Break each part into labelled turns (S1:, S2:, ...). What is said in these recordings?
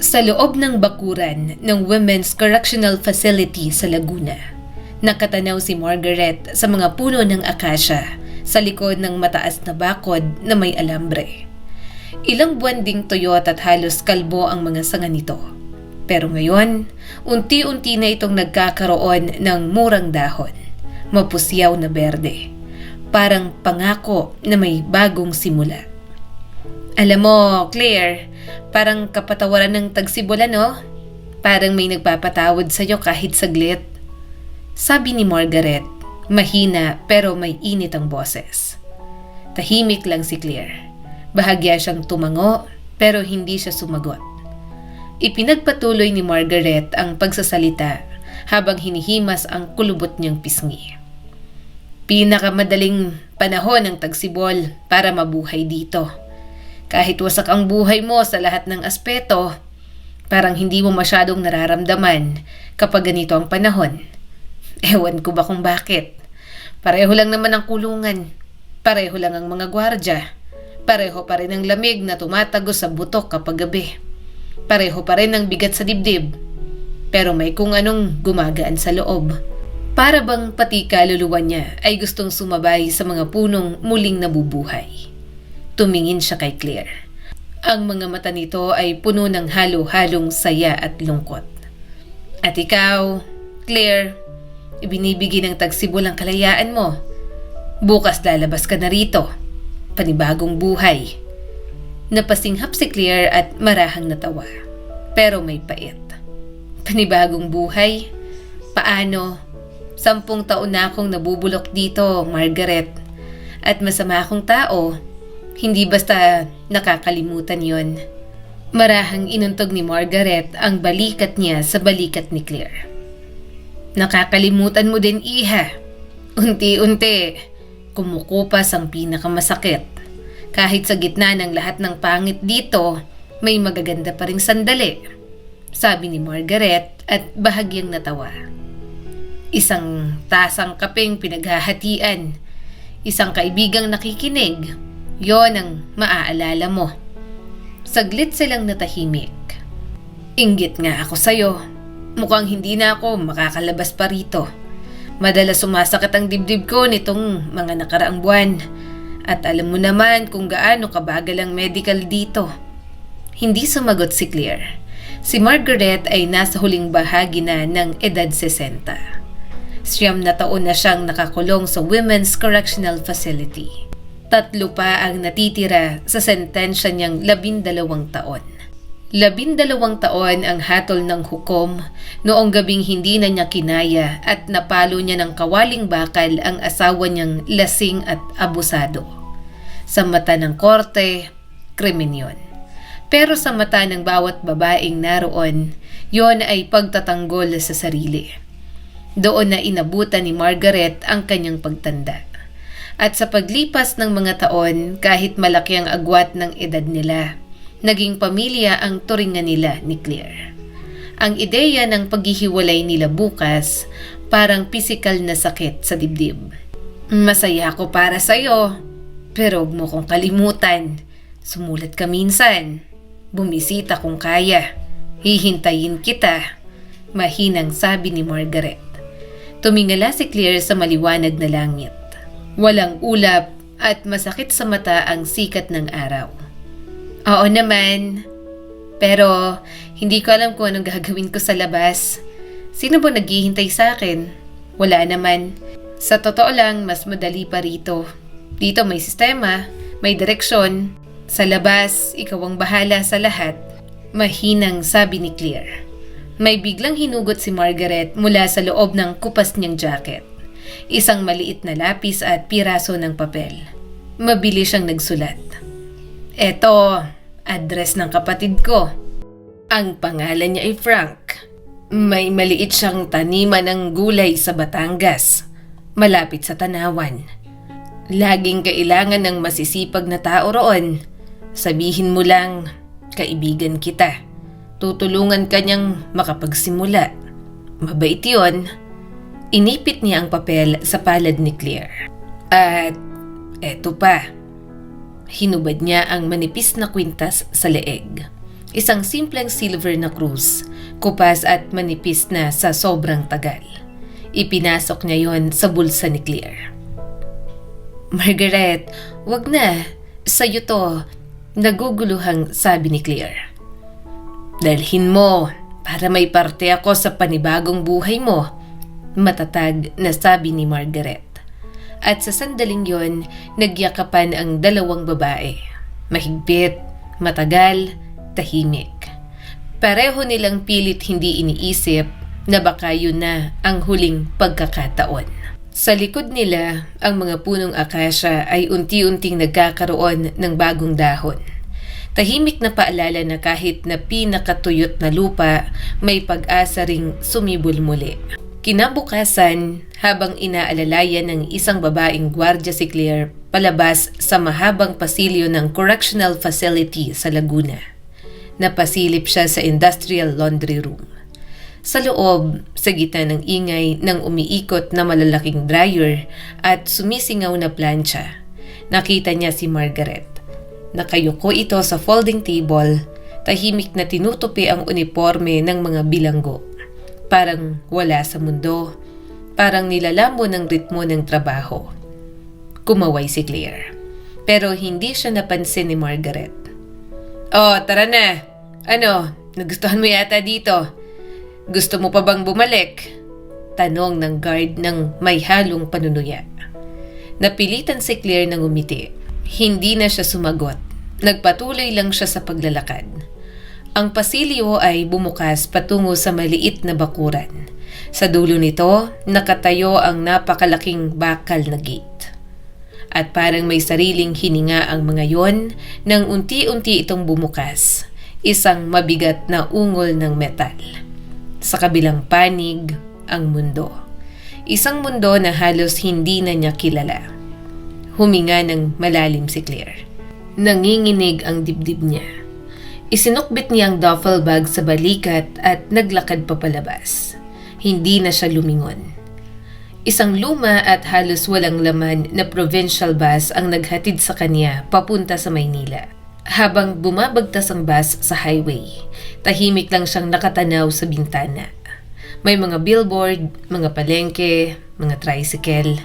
S1: Sa loob ng bakuran ng Women's Correctional Facility sa Laguna, nakatanaw si Margaret sa mga puno ng akasya sa likod ng mataas na bakod na may alambre. Ilang buwan ding tuyot at halos kalbo ang mga sanga nito. Pero ngayon, unti-unti na itong nagkakaroon ng murang dahon, mapusyaw na berde, parang pangako na may bagong simula. Alam mo, Claire, parang kapatawaran ng tagsibulan, no? Parang may nagpapatawad sa'yo kahit saglit. Sabi ni Margaret, mahina pero may init ang boses. Tahimik lang si Claire. Bahagya siyang tumango pero hindi siya sumagot. Ipinagpatuloy ni Margaret ang pagsasalita habang hinihimas ang kulubot niyang pisngi. Pinakamadaling panahon ng tagsibol para mabuhay dito. Kahit wasak ang buhay mo sa lahat ng aspeto, parang hindi mo masyadong nararamdaman kapag ganito ang panahon. Ewan ko ba kung bakit. Pareho lang naman ang kulungan. Pareho lang ang mga gwardya. Pareho pa rin ang lamig na tumatagos sa butok kapag gabi. Pareho pa rin ang bigat sa dibdib. Pero may kung anong gumagaan sa loob. Para bang pati kaluluwa niya ay gustong sumabay sa mga punong muling nabubuhay. Tumingin siya kay Claire. Ang mga mata nito ay puno ng halo-halong saya at lungkot. At ikaw, Claire, ibinibigay ng tagsibol ang kalayaan mo. Bukas lalabas ka na rito. Panibagong buhay. Napasinghap si Claire at marahang natawa. Pero may pait. Panibagong buhay? Paano? 10 taon na akong nabubulok dito, Margaret. At masama akong tao. Hindi basta nakakalimutan yon. Marahang inuntog ni Margaret ang balikat niya sa balikat ni Claire. Nakakalimutan mo din, iha. Unti-unti, kumukupas ang pinakamasakit. Kahit sa gitna ng lahat ng pangit dito, may magaganda pa ring sandali. Sabi ni Margaret at bahagyang natawa. Isang tasang kapeng pinaghahatian. Isang kaibigang nakikinig. Yon ang maaalala mo. Saglit silang natahimik. Inggit nga ako sa'yo. Mukhang hindi na ako makakalabas pa rito. Madalas sumasakit ang dibdib ko nitong mga nakaraang buwan. At alam mo naman kung gaano kabagal ang medical dito. Hindi sumagot si Claire. Si Margaret ay nasa huling bahagi na ng edad 60. 9 na taon na siyang nakakulong sa Women's Correctional Facility. 3 pa ang natitira sa sentensya niyang 12 taon. 12 taon ang hatol ng hukom noong gabing hindi na niya kinaya at napalo niya ng kawaling bakal ang asawa niyang lasing at abusado. Sa mata ng korte, krimen yun. Pero sa mata ng bawat babaeng naroon, yon ay pagtatanggol sa sarili. Doon na inabutan ni Margaret ang kanyang pagtanda. At sa paglipas ng mga taon, kahit malaki ang agwat ng edad nila, naging pamilya ang turingan nila ni Claire. Ang ideya ng paghihiwalay nila bukas, parang pisikal na sakit sa dibdib. Masaya ako para sa'yo, pero huwag mo kong kalimutan. Sumulat ka minsan. Bumisita kung kaya. Hihintayin kita. Mahinang sabi ni Margaret. Tumingala si Claire sa maliwanag na langit. Walang ulap at masakit sa mata ang sikat ng araw. Oo naman. Pero hindi ko alam kung anong gagawin ko sa labas. Sino ba naghihintay sa akin? Wala naman. Sa totoo lang, mas madali pa rito. Dito may sistema, may direksyon. Sa labas, ikaw ang bahala sa lahat. Mahinang sabi ni Claire. May biglang hinugot si Margaret mula sa loob ng kupas niyang jacket. Isang maliit na lapis at piraso ng papel. Mabilis siyang nagsulat. Eto, address ng kapatid ko. Ang pangalan niya ay Frank. May maliit siyang taniman ng gulay sa Batangas, malapit sa Tanawan. Laging kailangan ng masisipag na tao roon. Sabihin mo lang, kaibigan kita. Tutulungan kanyang makapagsimula. Mabait yun. Inipit niya ang papel sa palad ni Claire. At eto pa. Hinubad niya ang manipis na kwintas sa leeg. Isang simpleng silver na krus, kupas at manipis na sa sobrang tagal. Ipinasok niya yon sa bulsa ni Claire. "Margaret, wag na. Sa'yo to," naguguluhang sabi ni Claire. "Dalhin mo para may parte ako sa panibagong buhay mo," matatag na sabi ni Margaret. At sa sandaling yon, nagyakapan ang dalawang babae. Mahigpit, matagal, tahimik. Pareho nilang pilit hindi iniisip na baka yun na ang huling pagkakataon. Sa likod nila, ang mga punong akasya ay unti-unting nagkakaroon ng bagong dahon. Tahimik na paalala na kahit na pinakatuyot na lupa, may pag-asa ring sumibol muli. Kinabukasan, habang inaalalayan ng isang babaeng gwardya si Claire palabas sa mahabang pasilyo ng correctional facility sa Laguna, napasilip siya sa industrial laundry room. Sa loob, sa gitna ng ingay ng umiikot na malalaking dryer at sumisingaw na plancha, nakita niya si Margaret. Nakayuko ito sa folding table, tahimik na tinutupi ang uniforme ng mga bilanggo. Parang wala sa mundo, parang nilalamo ng ritmo ng trabaho. Kumaway si Claire, pero hindi siya napansin ni Margaret. "Oh, tara na. Ano, nagustuhan mo yata dito? Gusto mo pa bang bumalik?" Tanong ng guard ng may halong panunuya. Napilitan si Claire ng umiti. Hindi na siya sumagot. Nagpatuloy lang siya sa paglalakad. Ang pasilyo ay bumukas patungo sa maliit na bakuran. Sa dulo nito, nakatayo ang napakalaking bakal na gate. At parang may sariling hininga ang mga yon nang unti-unti itong bumukas. Isang mabigat na ungol ng metal. Sa kabilang panig, ang mundo. Isang mundo na halos hindi na niya kilala. Huminga ng malalim si Claire. Nanginginig ang dibdib niya. Isinukbit niya ang duffel bag sa balikat at naglakad papalabas. Hindi na siya lumingon. Isang luma at halos walang laman na provincial bus ang naghatid sa kanya papunta sa Maynila. Habang bumabagtas ang bus sa highway, tahimik lang siyang nakatanaw sa bintana. May mga billboard, mga palengke, mga tricycle,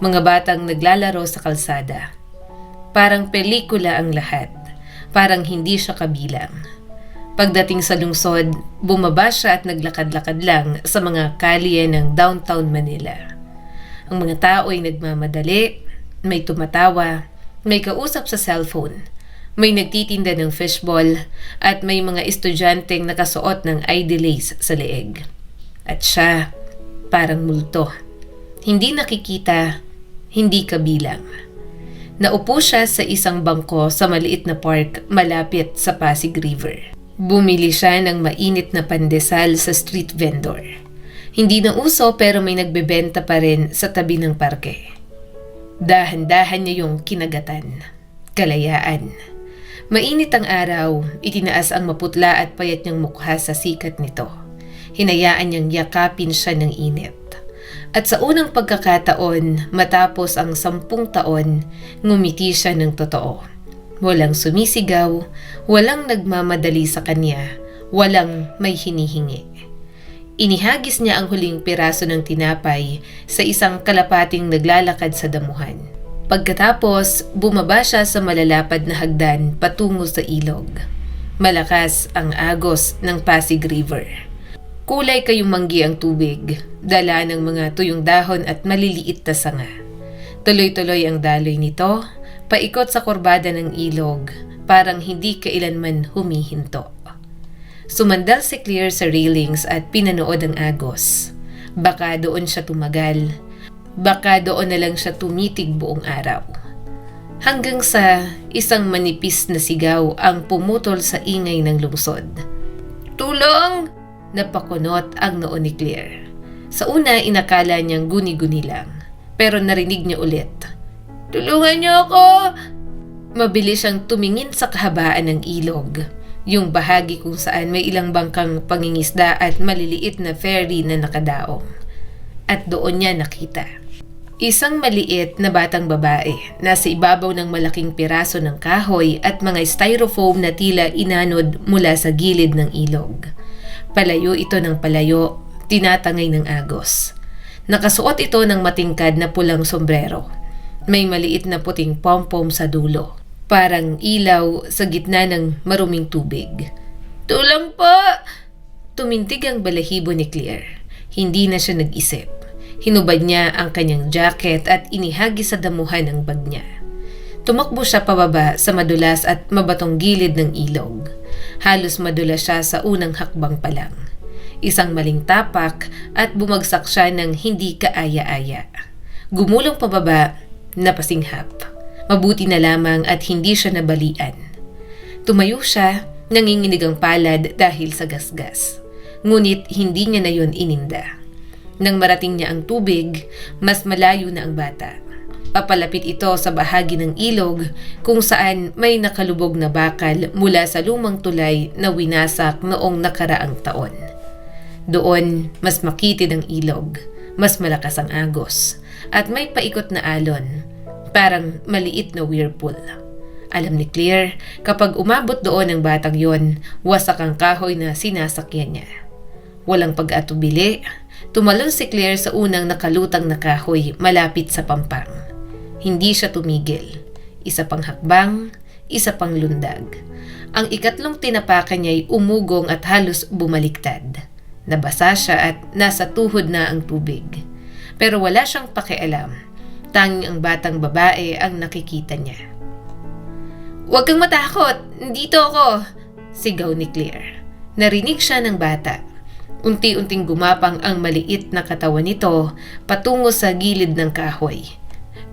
S1: mga batang naglalaro sa kalsada. Parang pelikula ang lahat. Parang hindi siya kabilang. Pagdating sa lungsod, bumaba siya at naglakad-lakad lang sa mga kalye ng downtown Manila. Ang mga tao ay nagmamadali, may tumatawa, may kausap sa cellphone, may nagtitinda ng fishball, at may mga estudyanteng nakasuot ng ID lace sa leeg. At siya, parang multo. Hindi nakikita, hindi kabilang. Naupo siya sa isang bangko sa maliit na park malapit sa Pasig River. Bumili siya ng mainit na pandesal sa street vendor. Hindi na uso pero may nagbebenta pa rin sa tabi ng parke. Dahan-dahan niya yung kinagatan. Kalayaan. Mainit ang araw, itinaas ang maputla at payat niyang mukha sa sikat nito. Hinayaan niyang yakapin siya ng init. At sa unang pagkakataon, matapos ang 10 taon, ngumiti siya ng totoo. Walang sumisigaw, walang nagmamadali sa kanya, walang may hinihingi. Inihagis niya ang huling piraso ng tinapay sa isang kalapating naglalakad sa damuhan. Pagkatapos, bumaba siya sa malalapad na hagdan patungo sa ilog. Malakas ang agos ng Pasig River. Kulay kayumanggi ang tubig, dala ng mga tuyong dahon at maliliit na sanga. Tuloy-tuloy ang daloy nito, paikot sa kurbada ng ilog, parang hindi kailanman humihinto. Sumandal si Claire sa railings at pinanood ang agos. Baka doon siya tumagal. Baka doon na lang siya tumitig buong araw. Hanggang sa isang manipis na sigaw ang pumutol sa ingay ng lungsod. "Tulong!" Napakunot ang noo ni Claire. Sa una, inakala niyang guni-guni lang. Pero narinig niya ulit. "Tulungan niyo ako!" Mabilis siyang tumingin sa kahabaan ng ilog. Yung bahagi kung saan may ilang bangkang pangingisda at maliliit na ferry na nakadaong. At doon niya nakita. Isang maliit na batang babae nasa ibabaw ng malaking piraso ng kahoy at mga styrofoam na tila inanod mula sa gilid ng ilog. Palayo ito ng palayo, tinatangay ng agos. Nakasuot ito ng matingkad na pulang sombrero. May maliit na puting pom-pom sa dulo. Parang ilaw sa gitna ng maruming tubig. "Tulong po!" Tumintig ang balahibo ni Claire. Hindi na siya nag-isip. Hinubad niya ang kanyang jacket at inihagi sa damuhan ang bag niya. Tumakbo siya pababa sa madulas at mabatong gilid ng ilog. Halos madulas siya sa unang hakbang pa lang. Isang maling tapak at bumagsak siya ng hindi kaaya-aya. Gumulong pababa, napasinghap. Mabuti na lamang at hindi siya nabalian. Tumayo siya, nanginginig ang palad dahil sa gasgas. Ngunit hindi niya na yun ininda. Nang marating niya ang tubig, mas malayo na ang bata. Papalapit ito sa bahagi ng ilog kung saan may nakalubog na bakal mula sa lumang tulay na winasak noong nakaraang taon. Doon, mas makitid ang ilog, mas malakas ang agos, at may paikot na alon, parang maliit na whirlpool. Alam ni Claire, kapag umabot doon ang batang yon, wasak ang kahoy na sinasakyan niya. Walang pag-atubili, tumalon si Claire sa unang nakalutang na kahoy malapit sa pampang. Hindi siya tumigil. Isa pang hakbang, isa pang lundag. Ang ikatlong tinapakan niya'y umugong at halos bumaliktad. Nabasa siya at nasa tuhod na ang tubig. Pero wala siyang pakialam. Tanging ang batang babae ang nakikita niya. "Huwag kang matakot! Dito ako!" sigaw ni Claire. Narinig siya ng bata. Unti-unting gumapang ang maliit na katawan nito patungo sa gilid ng kahoy.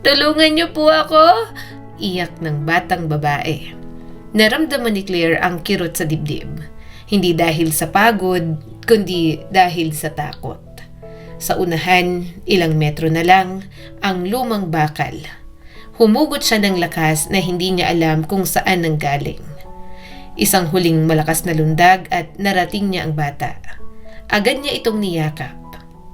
S1: "Tulungan niyo po ako!" iyak ng batang babae. Naramdaman ni Claire ang kirot sa dibdib. Hindi dahil sa pagod, kundi dahil sa takot. Sa unahan, ilang metro na lang, ang lumang bakal. Humugot siya ng lakas na hindi niya alam kung saan nanggaling. Isang huling malakas na lundag at narating niya ang bata. Agad niya itong niyakap.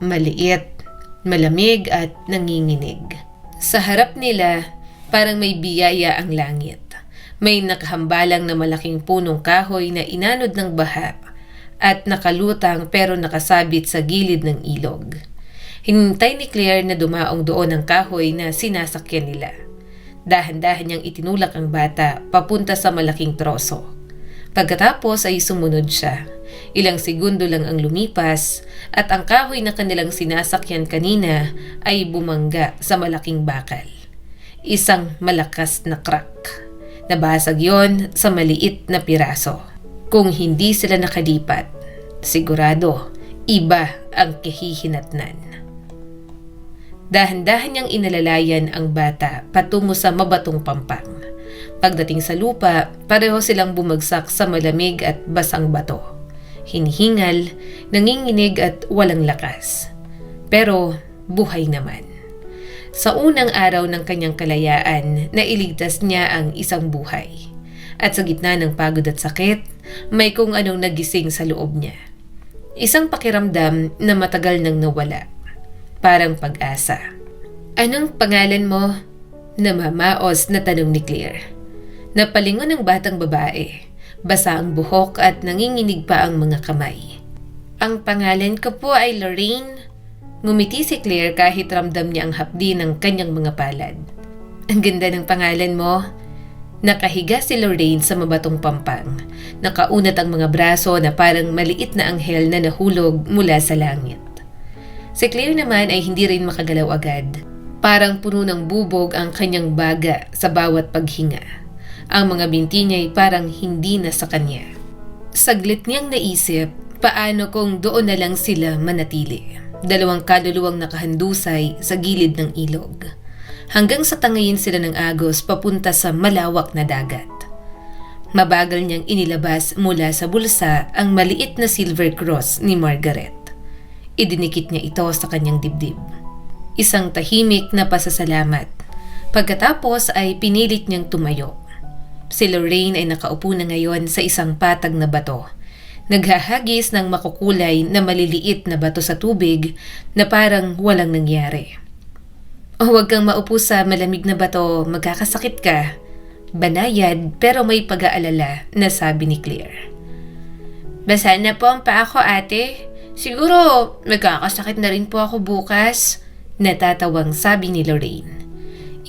S1: Maliit, malamig at nanginginig. Sa harap nila, parang may biyaya ang langit. May nakahambalang na malaking punong kahoy na inanod ng baha at nakalutang pero nakasabit sa gilid ng ilog. Hinintay ni Claire na dumaong doon ang kahoy na sinasakyan nila. Dahan-dahan niyang itinulak ang bata papunta sa malaking troso. Pagkatapos ay sumunod siya. Ilang segundo lang ang lumipas at ang kahoy na kanilang sinasakyan kanina ay bumangga sa malaking bakal. Isang malakas na crack. Nabasag yon sa maliit na piraso. Kung hindi sila nakalipat, sigurado iba ang kahihinatnan. Dahan-dahan niyang inalalayan ang bata patungo sa mabatong pampang. Pagdating sa lupa, pareho silang bumagsak sa malamig at basang bato. Hinihingal, nanginginig at walang lakas. Pero buhay naman. Sa unang araw ng kanyang kalayaan, nailigtas niya ang isang buhay. At sa gitna ng pagod at sakit, may kung anong nagising sa loob niya. Isang pakiramdam na matagal nang nawala. Parang pag-asa. "Anong pangalan mo?" Namamaos na tanong ni Claire. Napalingon ang batang babae. Basa ang buhok at nanginginig pa ang mga kamay. "Ang pangalan ko po ay Lorraine." Ngumiti si Claire kahit ramdam niya ang hapdi ng kanyang mga palad. "Ang ganda ng pangalan mo." Nakahiga si Lorraine sa mabatong pampang. Nakaunat ang mga braso na parang maliit na anghel na nahulog mula sa langit. Si Claire naman ay hindi rin makagalaw agad. Parang puno ng bubog ang kanyang baga sa bawat paghinga. Ang mga binti niya ay parang hindi na sa kanya. Saglit niyang naisip, paano kung doon na lang sila manatili? Dalawang kaluluwang nakahandusay sa gilid ng ilog. Hanggang sa tangayin sila ng agos papunta sa malawak na dagat. Mabagal niyang inilabas mula sa bulsa ang maliit na silver cross ni Margaret. Idinikit niya ito sa kanyang dibdib. Isang tahimik na pasasalamat. Pagkatapos ay pinilit niyang tumayo. Si Lorraine ay nakaupo na ngayon sa isang patag na bato. Naghahagis ng makukulay na maliliit na bato sa tubig na parang walang nangyari. O huwag kang maupo sa malamig na bato, magkakasakit ka. Banayad pero may pag-aalala na sabi ni Claire. Basa na po ang paa ko, ate. Siguro magkakasakit na rin po ako bukas. Natatawang sabi ni Lorraine.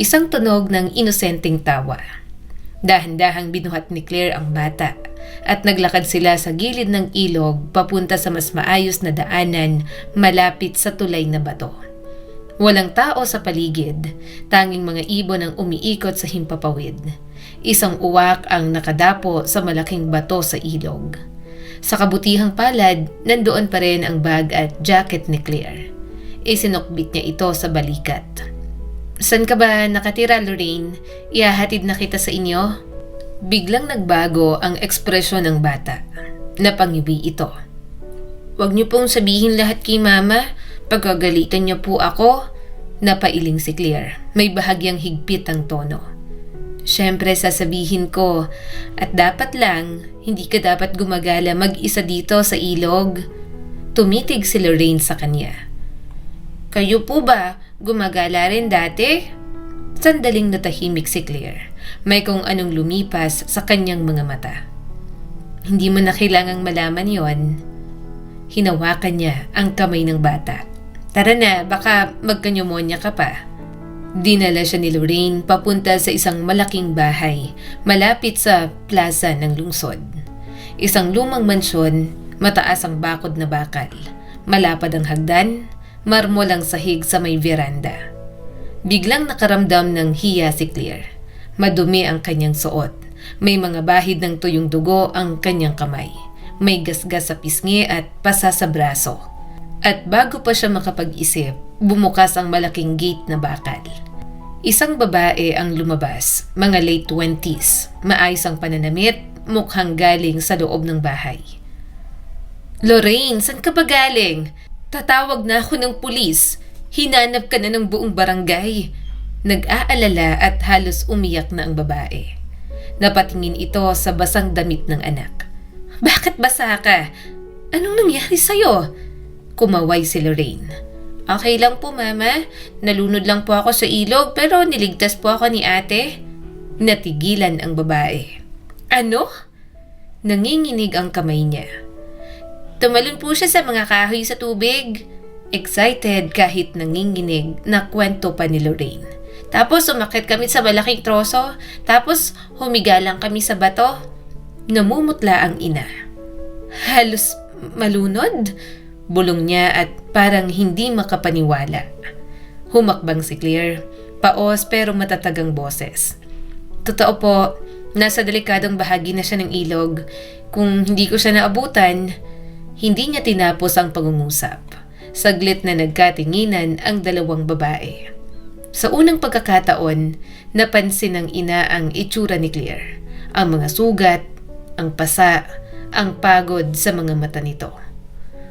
S1: Isang tunog ng inosenteng tawa. Dahan-dahang binuhat ni Claire ang bata at naglakad sila sa gilid ng ilog papunta sa mas maayos na daanan malapit sa tulay na bato. Walang tao sa paligid, tanging mga ibon ang umiikot sa himpapawid. Isang uwak ang nakadapo sa malaking bato sa ilog. Sa kabutihang palad, nandoon pa rin ang bag at jacket ni Claire. Isinukbit niya ito sa balikat. San ka ba nakatira, Lorraine? Ihahatid na kita sa inyo? Biglang nagbago ang ekspresyon ng bata. Napangiwi ito. Huwag niyo pong sabihin lahat kay mama. Pagkagalitan niya po ako. Napailing si Claire. May bahagyang higpit ang tono. Siyempre sasabihin ko, at dapat lang, hindi ka dapat gumagala mag-isa dito sa ilog. Tumitig si Lorraine sa kanya. Kayo po ba gumagala rin dati? Sandaling natahimik si Claire. May kung anong lumipas sa kanyang mga mata. Hindi mo na kailangang malaman yon. Hinawakan niya ang kamay ng bata. Tara na, baka magkanyomonya ka pa. Dinala siya ni Lorraine papunta sa isang malaking bahay malapit sa plaza ng lungsod. Isang lumang mansyon, mataas ang bakod na bakal. Malapad ang hagdan, marmol ang sahig sa may veranda. Biglang nakaramdam ng hiya si Claire. Madumi ang kanyang suot. May mga bahid ng tuyong dugo ang kanyang kamay. May gasgas sa pisngi at pasa sa braso. At bago pa siya makapag-isip, bumukas ang malaking gate na bakal. Isang babae ang lumabas, mga late 20s, maayos ang pananamit, mukhang galing sa loob ng bahay. Lorraine, saan ka ba galing? Tatawag na ako ng pulis. Hinanap ka na ng buong barangay. Nag-aalala at halos umiyak na ang babae. Napatingin ito sa basang damit ng anak. Bakit basa ka? Anong nangyari sa'yo? Kumaway si Lorraine. Okay lang po, mama. Nalunod lang po ako sa ilog pero niligtas po ako ni ate. Natigilan ang babae. Ano? Nanginginig ang kamay niya. Tumalon po siya sa mga kahoy sa tubig. Excited kahit nanginginig na kwento pa ni Lorraine. Tapos umakyat kami sa malaking troso. Tapos humiga lang kami sa bato. Namumutla ang ina. Halos malunod? Bulong niya at parang hindi makapaniwala. Humakbang si Claire, paos pero matatagang boses. Totoo po, nasa delikadong bahagi na siya ng ilog. Kung hindi ko siya naabutan, hindi niya tinapos ang pangungusap. Saglit na nagkatinginan ang dalawang babae. Sa unang pagkakataon, napansin ng ina ang itsura ni Claire. Ang mga sugat, ang pasa, ang pagod sa mga mata nito.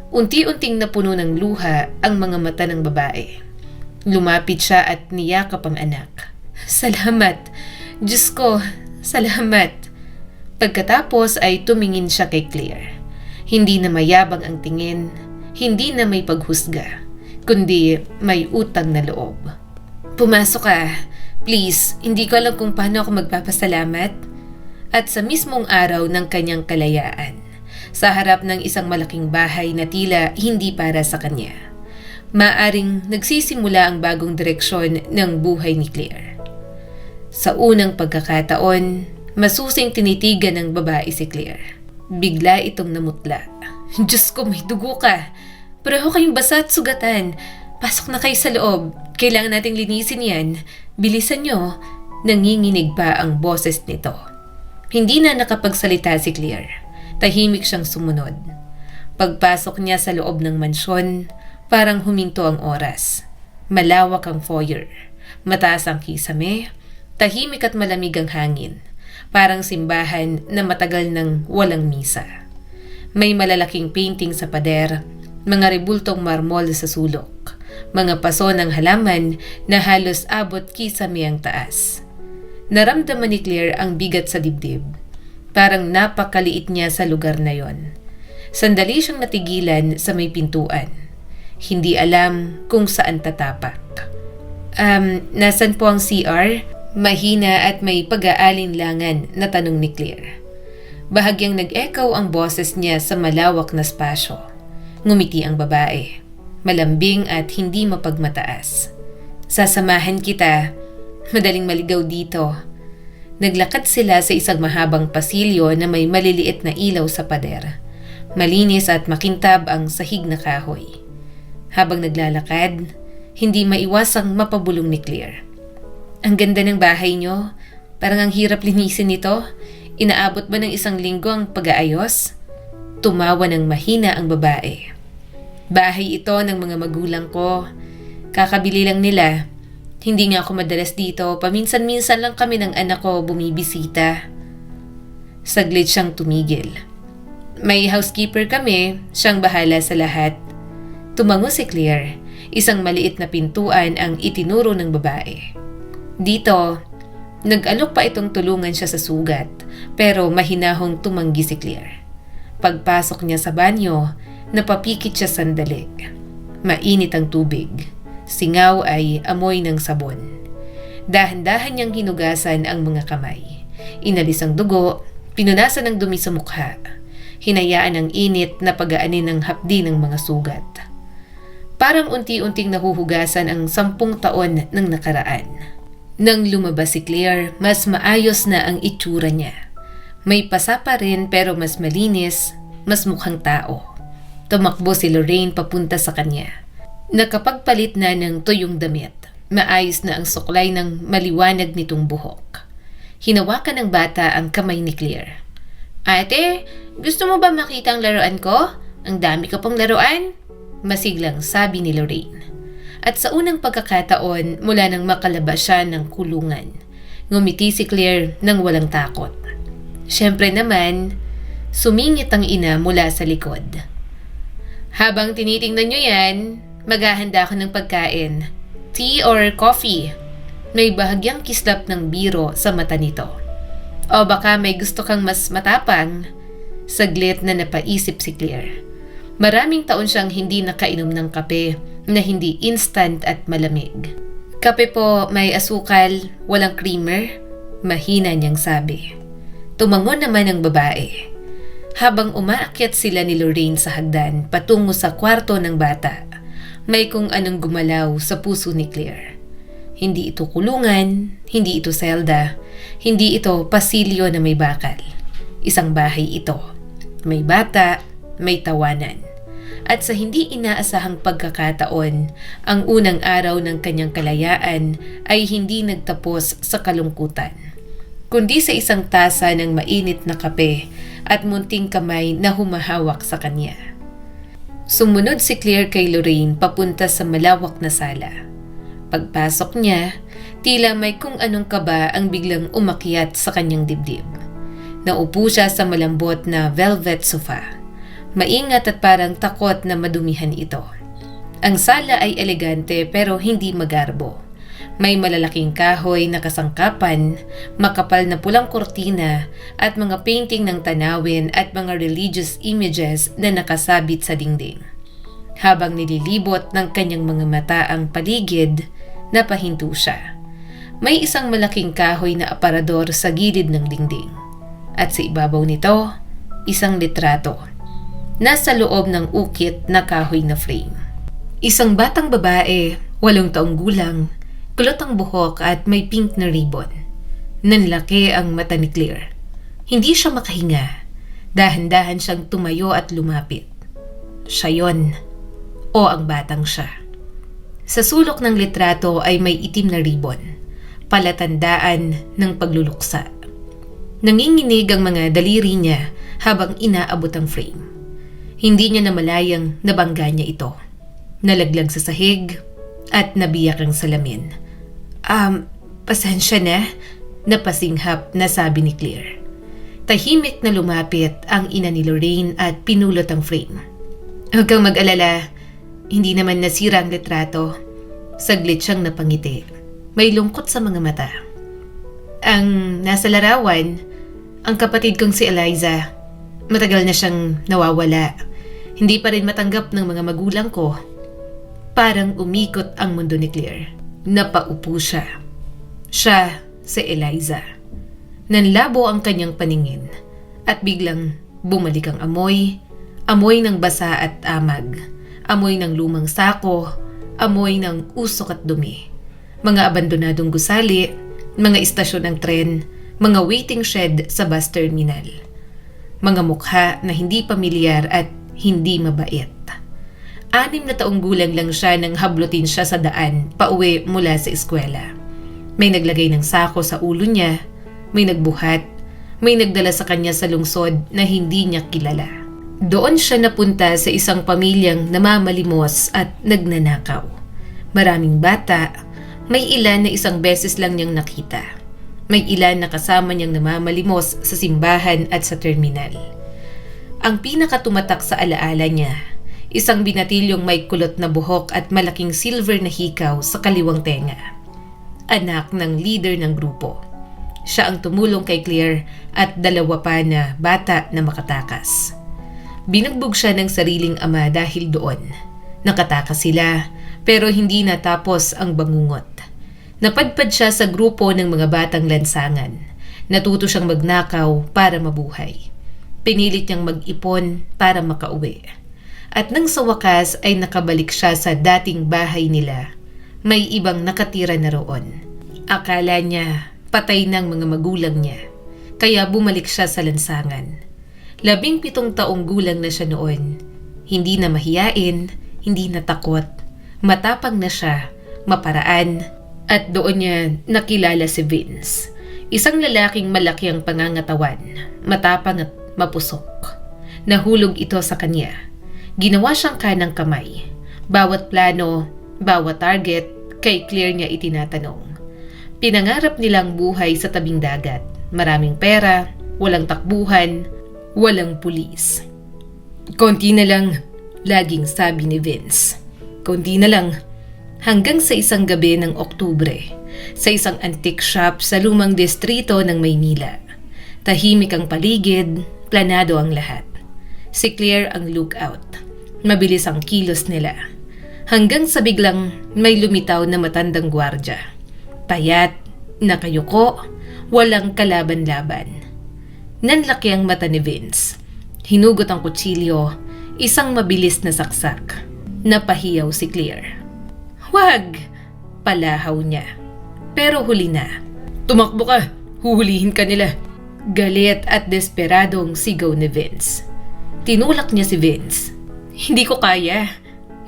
S1: Unti-unting napuno ng luha ang mga mata ng babae. Lumapit siya at niyakap ang anak. Salamat! Diyos ko, salamat! Pagkatapos ay tumingin siya kay Claire. Hindi na mayabang ang tingin, hindi na may paghusga, kundi may utang na loob. Pumasok ka. Please, hindi ko alam kung paano ako magpapasalamat. At sa mismong araw ng kanyang kalayaan, sa harap ng isang malaking bahay na tila hindi para sa kanya, maaring nagsisimula ang bagong direksyon ng buhay ni Claire. Sa unang pagkakataon, masusing tinitigan ng babae si Claire. Bigla itong namutla. Diyos ko, may dugo ka. Pareho kayong basa at sugatan. Pasok na kayo sa loob. Kailangan nating linisin yan. Bilisan nyo. Nanginginig pa ang boses nito. Hindi na nakapagsalita si Claire. Tahimik siyang sumunod. Pagpasok niya sa loob ng mansyon, parang huminto ang oras. Malawak ang foyer. Mataas ang kisame. Tahimik at malamig ang hangin. Parang simbahan na matagal nang walang misa. May malalaking painting sa pader, mga rebultong marmol sa sulok, mga paso ng halaman na halos abot kisame ang taas. Naramdaman ni Claire ang bigat sa dibdib. Parang napakaliit niya sa lugar na yon. Sandali siyang natigilan sa may pintuan. Hindi alam kung saan tatapak. Nasan po ang CR? Mahina at may pag-aalinlangan na tanong ni Claire. Bahagyang nag-echo ang boses niya sa malawak na spasyo. Ngumiti ang babae. Malambing at hindi mapagmataas. Sasamahan kita. Madaling maligaw dito. Naglakad sila sa isang mahabang pasilyo na may maliliit na ilaw sa pader. Malinis at makintab ang sahig na kahoy. Habang naglalakad, hindi maiwasang mapabulong ni Claire. Ang ganda ng bahay niyo. Parang ang hirap linisin ito. Inaabot ba ng 1 linggo ang pag-aayos? Tumawa ng mahina ang babae. Bahay ito ng mga magulang ko. Kakabili lang nila. Hindi nga ako madalas dito. Paminsan-minsan lang kami ng anak ko bumibisita. Saglit siyang tumigil. May housekeeper kami. Siyang bahala sa lahat. Tumango si Claire. Isang maliit na pintuan ang itinuro ng babae. Dito, nag-alok pa itong tulungan siya sa sugat, pero mahinahong tumanggi si Claire. Pagpasok niya sa banyo, napapikit siya sandali. Mainit ang tubig. Singaw ay amoy ng sabon. Dahan-dahan niyang hinugasan ang mga kamay. Inalis ang dugo, pinunasan ng dumi sa mukha. Hinayaan ang init na pag-aanin ng hapdi ng mga sugat. Parang unti-unting nahuhugasan ang 10 taon ng nakaraan. Nang lumabas si Claire, mas maayos na ang itsura niya. May pasa pa rin pero mas malinis, mas mukhang tao. Tumakbo si Lorraine papunta sa kanya. Nakapagpalit na ng tuyong damit. Maayos na ang suklay ng maliwanag nitong buhok. Hinawakan ng bata ang kamay ni Claire. Ate, gusto mo ba makita ang laruan ko? Ang dami ko pong laruan. Masiglang sabi ni Lorraine. At sa unang pagkakataon mula nang makalabas siya ng kulungan, ngumiti si Claire nang walang takot. Siyempre naman, sumingit ang ina mula sa likod. Habang tinitingnan nyo yan, maghahanda ako ng pagkain. Tea or coffee? May bahagyang kislap ng biro sa mata nito. O baka may gusto kang mas matapang? Saglit na napaisip si Claire. Maraming taon siyang hindi nakainom ng kape na hindi instant at malamig. Kape po, may asukal, walang creamer? Mahina niyang sabi. Tumango naman ang babae. Habang umaakyat sila ni Lorraine sa hagdan patungo sa kwarto ng bata, may kung anong gumalaw sa puso ni Claire. Hindi ito kulungan, hindi ito selda, hindi ito pasilyo na may bakal. Isang bahay ito. May bata, may tawanan. At sa hindi inaasahang pagkakataon, ang unang araw ng kanyang kalayaan ay hindi nagtapos sa kalungkutan, kundi sa isang tasa ng mainit na kape at munting kamay na humahawak sa kanya. Sumunod si Claire kay Lorraine papunta sa malawak na sala. Pagpasok niya, tila may kung anong kaba ang biglang umakyat sa kanyang dibdib. Naupo siya sa malambot na velvet sofa. Maingat at parang takot na madumihan ito. Ang sala ay elegante pero hindi magarbo. May malalaking kahoy na kasangkapan, makapal na pulang kortina at mga painting ng tanawin at mga religious images na nakasabit sa dingding. Habang nililibot ng kanyang mga mata ang paligid, napahinto siya. May isang malaking kahoy na aparador sa gilid ng dingding. At sa ibabaw nito, isang litrato. Nasa loob ng ukit na kahoy na frame. Isang batang babae, 8 taong gulang, kulot ang buhok at may pink na ribbon. Nanlaki ang mata ni Claire. Hindi siya makahinga. Dahan-dahan siyang tumayo at lumapit. Siya yon. O ang batang siya. Sa sulok ng litrato ay may itim na ribbon. Palatandaan ng pagluluksa. Nanginginig ang mga daliri niya habang inaabot ang frame. Hindi niya namalayang nabangga niya ito. Nalaglag sa sahig at nabiyak ang salamin. Pasensya na, napasinghap na sabi ni Claire. Tahimik na lumapit ang ina ni Lorraine at pinulot ang frame. Huwag kang mag-alala, hindi naman nasira ang litrato. Saglit siyang napangiti. May lungkot sa mga mata. Ang nasa larawan, ang kapatid kong si Eliza. Matagal na siyang nawawala. Hindi pa rin matanggap ng mga magulang ko. Parang umikot ang mundo ni Claire. Napaupo siya. Siya si Eliza. Nanlabo ang kanyang paningin at biglang bumalik ang amoy. Amoy ng basa at amag. Amoy ng lumang sako. Amoy ng usok at dumi. Mga abandonadong gusali, mga istasyon ng tren, mga waiting shed sa bus terminal. Mga mukha na hindi pamilyar at hindi mabait. 6 na taong gulang lang siya nang hablutin siya sa daan pauwi mula sa eskwela. May naglagay ng sako sa ulo niya, may nagbuhat, may nagdala sa kanya sa lungsod na hindi niya kilala. Doon siya napunta sa isang pamilyang namamalimos at nagnanakaw. Maraming bata, may ilan na isang beses lang niyang nakita. May ilan na kasama niyang namamalimos sa simbahan at sa terminal. Ang pinakatumatak sa alaala niya, isang binatilyong may kulot na buhok at malaking silver na hikaw sa kaliwang tenga. Anak ng leader ng grupo. Siya ang tumulong kay Claire at 2 pa na bata na makatakas. Binugbog siya ng sariling ama dahil doon. Nakatakas sila pero hindi natapos ang bangungot. Napadpad siya sa grupo ng mga batang lansangan. Natuto siyang magnakaw para mabuhay. Pinilit niyang mag-ipon para makauwi. At nang sa wakas ay nakabalik siya sa dating bahay nila, may ibang nakatira na roon. Akala niya patay ng mga magulang niya, kaya bumalik siya sa lansangan. 17 taong gulang na siya noon. Hindi na mahiyain, hindi na takot. Matapang na siya, maparaan, at doon niya nakilala si Vince. Isang lalaking malaki ang pangangatawan, matapang at mapusok. Nahulog ito sa kanya. Ginawa siyang kanang kamay. Bawat plano, bawat target, kay Claire niya itinatanong. Pinangarap nilang buhay sa tabing dagat. Maraming pera, walang takbuhan, walang pulis. Konti na lang, laging sabi ni Vince. Konti na lang. Hanggang sa isang gabi ng Oktubre, sa isang antique shop sa lumang distrito ng Maynila. Tahimik ang paligid, planado ang lahat. Si Claire ang lookout. Mabilis ang kilos nila. Hanggang sa biglang may lumitaw na matandang gwardya. Payat, nakayuko, walang kalaban-laban. Nanlaki ang mata ni Vince. Hinugot ang kutsilyo, isang mabilis na saksak. Napahiyaw si Claire. "Wag!" palahaw niya. Pero huli na. "Tumakbo ka! Huhulihin ka nila!" Galit at desperadong sigaw ni Vince. Tinulak niya si Vince. "Hindi ko kaya.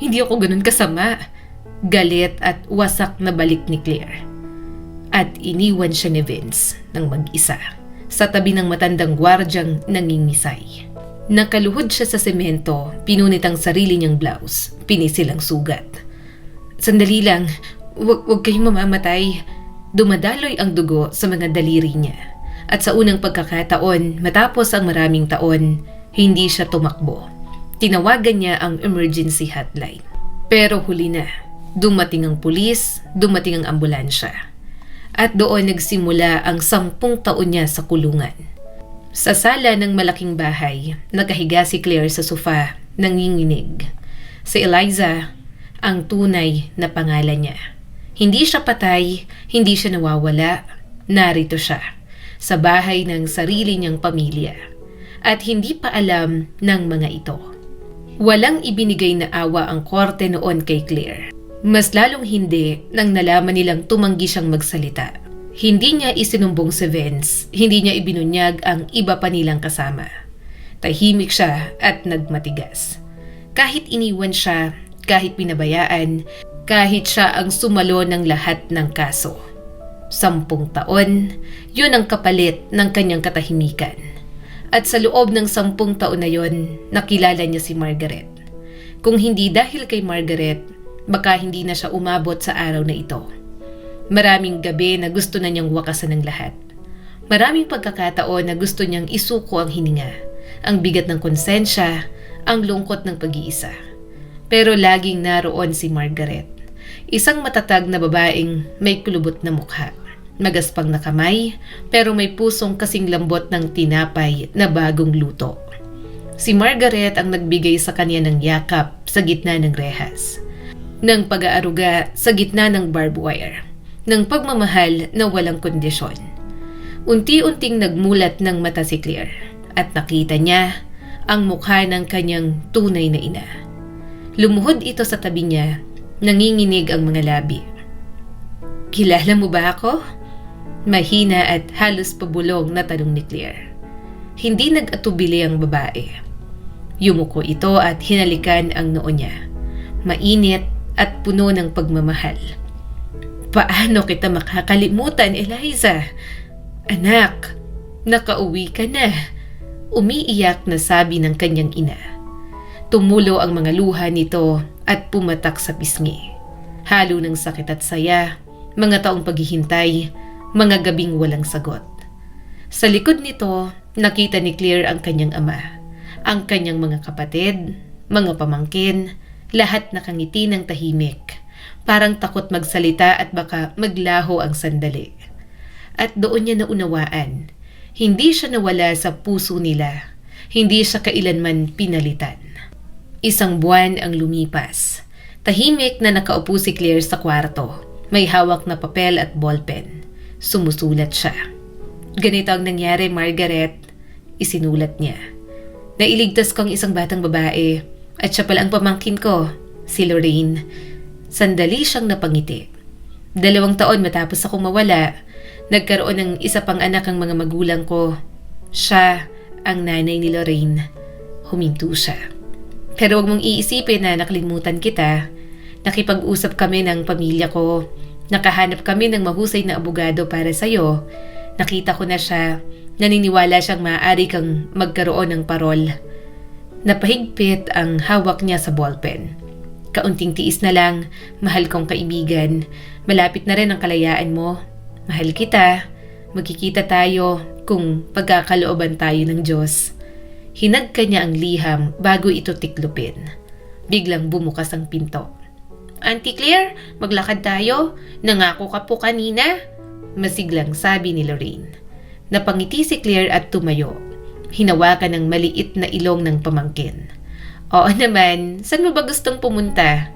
S1: Hindi ako ganun kasama." Galit at wasak na balik ni Claire. At iniwan siya ni Vince ng mag-isa sa tabi ng matandang gwardyang nangingisay. Nakaluhod siya sa semento, pinunit ang sarili niyang blouse, pinisil ang sugat. "Sandali lang, wag kayong mamamatay." Dumadaloy ang dugo sa mga daliri niya. At sa unang pagkakataon, matapos ang maraming taon, hindi siya tumakbo. Tinawagan niya ang emergency hotline. Pero huli na. Dumating ang pulis, dumating ang ambulansya. At doon nagsimula ang 10 taon niya sa kulungan. Sa sala ng malaking bahay, nakahiga si Claire sa sofa, nanginginig. Si Eliza, ang tunay na pangalan niya. Hindi siya patay, hindi siya nawawala, narito siya, sa bahay ng sarili niyang pamilya. At hindi pa alam ng mga ito. Walang ibinigay na awa ang korte noon kay Claire. Mas lalong hindi nang nalaman nilang tumanggi siyang magsalita. Hindi niya isinumbong si Vince, hindi niya ibinunyag ang iba pa nilang kasama. Tahimik siya at nagmatigas. Kahit iniwan siya, kahit pinabayaan, kahit siya ang sumalo ng lahat ng kaso. 10 taon, yun ang kapalit ng kanyang katahimikan. At sa loob ng 10 taon na yun, nakilala niya si Margaret. Kung hindi dahil kay Margaret, baka hindi na siya umabot sa araw na ito. Maraming gabi na gusto na niyang wakasan ng lahat. Maraming pagkakataon na gusto niyang isuko ang hininga, ang bigat ng konsensya, ang lungkot ng pag-iisa. Pero laging naroon si Margaret. Isang matatag na babaeng may kulubot na mukha. Magaspang na kamay, pero may pusong kasing lambot ng tinapay na bagong luto. Si Margaret ang nagbigay sa kanya ng yakap sa gitna ng rehas. ng pag-aaruga sa gitna ng barbed wire, ng pagmamahal na walang kondisyon. Unti-unting nagmulat ng mata si Claire at nakita niya ang mukha ng kanyang tunay na ina. Lumuhod ito sa tabi niya, nanginginig ang mga labi. "Kilala mo ba ako?" Mahina at halos pabulong na tanong ni Claire. Hindi nag-atubili ang babae. Yumuko ito at hinalikan ang noo niya. Mainit at puno ng pagmamahal. "Paano kita makakalimutan, Eliza? Anak, nakauwi ka na." Umiiyak na sabi ng kanyang ina. Tumulo ang mga luha nito at pumatak sa pisngi. Halo ng sakit at saya, mga taong paghihintay, mga gabing walang sagot. Sa likod nito, nakita ni Claire ang kanyang ama, ang kanyang mga kapatid, mga pamangkin, lahat nakangiti ng tahimik, parang takot magsalita at baka maglaho ang sandali. At doon niya naunawaan, hindi siya nawala sa puso nila, hindi siya kailanman pinalitan. Isang buwan ang lumipas. Tahimik na nakaupo si Claire sa kwarto. May hawak na papel at ballpen. Sumusulat siya. "Ganito ang nangyari, Margaret," isinulat niya. "Nailigtas ko ang isang batang babae at siya pala ang pamangkin ko, si Lorraine." Sandali siyang napangiti. 2 taon matapos ako mawala, nagkaroon ng isa pang anak ang mga magulang ko. Siya ang nanay ni Lorraine. Huminto siya. "Pero huwag mong iisipin na nakalimutan kita. Nakipag-usap kami ng pamilya ko. Nakahanap kami ng mahusay na abogado para sa'yo. Nakita ko na siya. Naniniwala siyang maaari kang magkaroon ng parol." Napahigpit ang hawak niya sa ballpen. "Kaunting tiis na lang, mahal kong kaibigan. Malapit na rin ang kalayaan mo. Mahal kita. Magkikita tayo kung pagkakalooban tayo ng Diyos." Hinagka niya ang liham bago ito tiklupin. Biglang bumukas ang pinto. "Auntie Claire, maglakad tayo. Nangako ka po kanina," masiglang sabi ni Lorraine. Napangiti si Claire at tumayo. Hinawakan ng maliit na ilong ng pamangkin. "Oo naman, saan mo ba gustong pumunta?"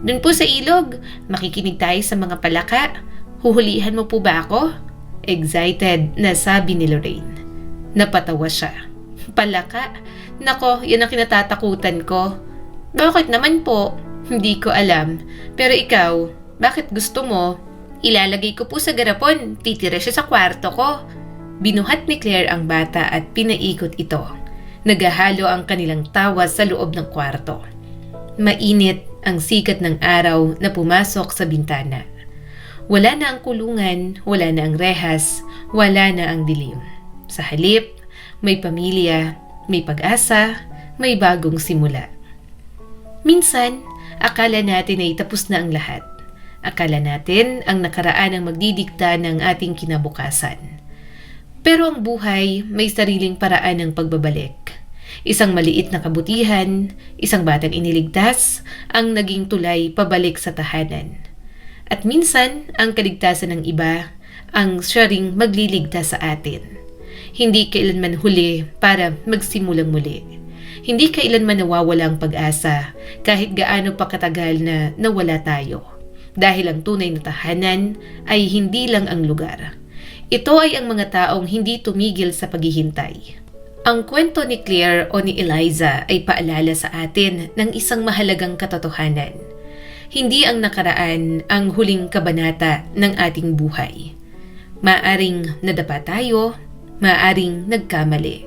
S1: "Doon po sa ilog. Makikinig tayo sa mga palaka. Huhulihan mo po ba ako?" Excited na sabi ni Lorraine. Napatawa siya. "Palaka? Nako, yan ang kinatatakutan ko." "Bakit naman po?" "Hindi ko alam. Pero ikaw, bakit gusto mo?" "Ilalagay ko po sa garapon. Titira siya sa kwarto ko." Binuhat ni Claire ang bata at pinaikot ito. Nagahalo ang kanilang tawa sa loob ng kwarto. Mainit ang sikat ng araw na pumasok sa bintana. Wala na ang kulungan, wala na ang rehas, wala na ang dilim. Sa halip, may pamilya, may pag-asa, may bagong simula. Minsan, akala natin ay tapos na ang lahat. Akala natin ang nakaraan ang magdidikta ng ating kinabukasan. Pero ang buhay may sariling paraan ng pagbabalik. Isang maliit na kabutihan, isang batang iniligtas, ang naging tulay pabalik sa tahanan. At minsan, ang kaligtasan ng iba, ang siya ring magliligtas sa atin. Hindi kailanman huli para magsimulang muli. Hindi kailanman nawawala ang pag-asa kahit gaano pa katagal na nawala tayo. Dahil ang tunay na tahanan ay hindi lang ang lugar. Ito ay ang mga taong hindi tumigil sa paghihintay. Ang kwento ni Claire o ni Eliza ay paalala sa atin ng isang mahalagang katotohanan. Hindi ang nakaraan ang huling kabanata ng ating buhay. Maaring nadapa tayo, maaring nagkamali.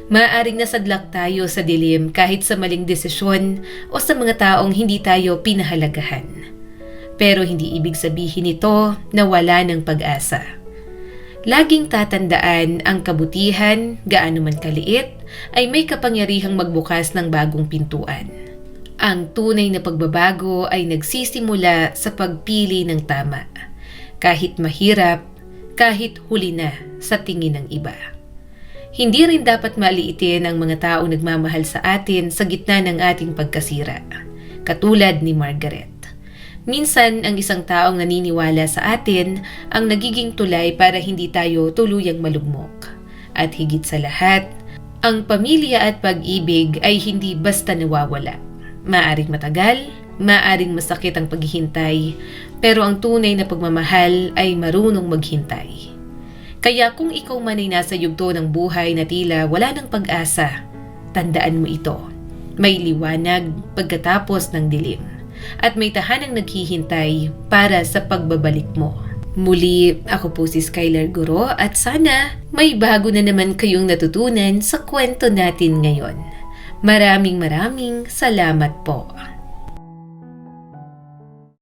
S1: Maaring nasadlak tayo sa dilim kahit sa maling desisyon o sa mga taong hindi tayo pinahalagahan. Pero hindi ibig sabihin nito na wala ng pag-asa. Laging tatandaan ang kabutihan, gaano man kaliit, ay may kapangyarihang magbukas ng bagong pintuan. Ang tunay na pagbabago ay nagsisimula sa pagpili ng tama. Kahit mahirap, kahit huli na sa tingin ng iba. Hindi rin dapat maliitin ang mga taong nagmamahal sa atin sa gitna ng ating pagkasira. Katulad ni Margaret. Minsan, ang isang taong naniniwala sa atin ang nagiging tulay para hindi tayo tuluyang malugmok. At higit sa lahat, ang pamilya at pag-ibig ay hindi basta nawawala. Maaring matagal, Maaring masakit ang paghihintay, pero ang tunay na pagmamahal ay marunong maghintay. Kaya kung ikaw man ay nasa yugto ng buhay na tila wala ng pag-asa, tandaan mo ito. May liwanag pagkatapos ng dilim, at may tahanang naghihintay para sa pagbabalik mo. Muli, ako po si Skylar Guro at sana may bago na naman kayong natutunan sa kwento natin ngayon. Maraming salamat po.